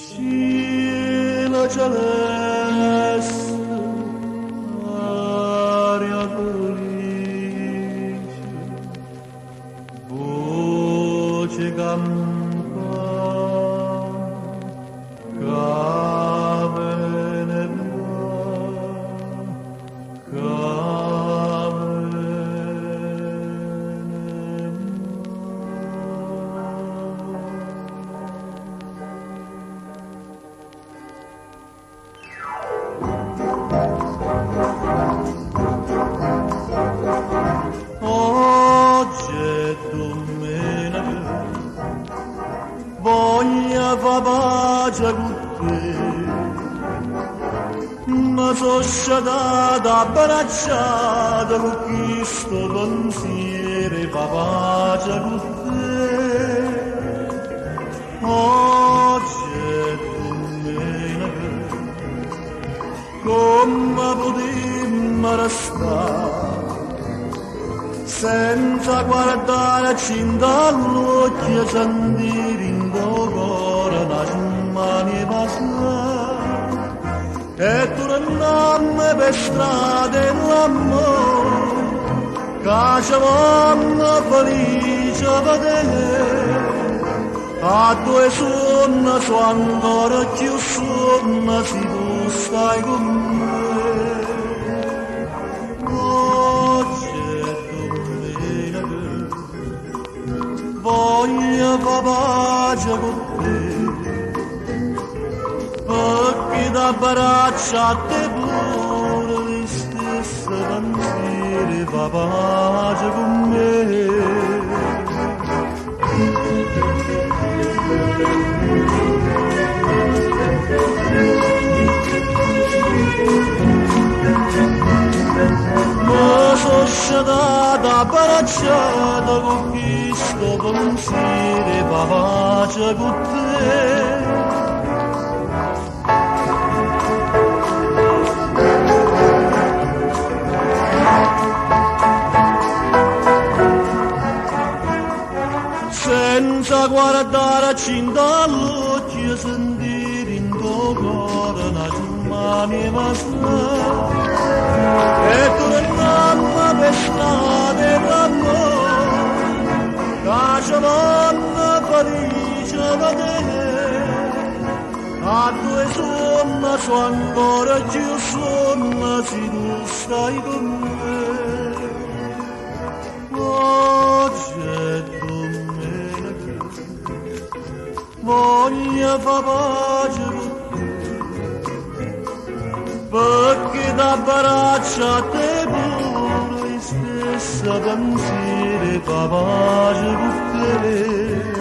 Cielo celeste, aria felice, voce campana, camene oggi è domenica, voglio fa pace con te, ma sono stata abbracciata con questo pensiero, fa pace con te. Oggi è domenica, come potremmo restare senza guardare all'occhio, sentire in tuo cuore una mani passare e tornammo per strade l'amore che ci vanno felice a vedere. A due sonno so ancora più sonno se tu stai con me. Oggi è domenica, voglio fa pace con te, perché da braccia a te pure le stesse pensieri, fa pace con me. Ma sono stata abbracciata con questo pensiero, fa pace con te. Senza guardare all'occhio, sentire in tuo cuore una mani passare e tornammo per strade d'amore che ci vanno felice a vedere. A due sonno so ancora più sonno se tu stai con me. Oggi è domenica, voglio fa pace con te, perché da braccia a te pure le stesse pensieri, fa pace con te.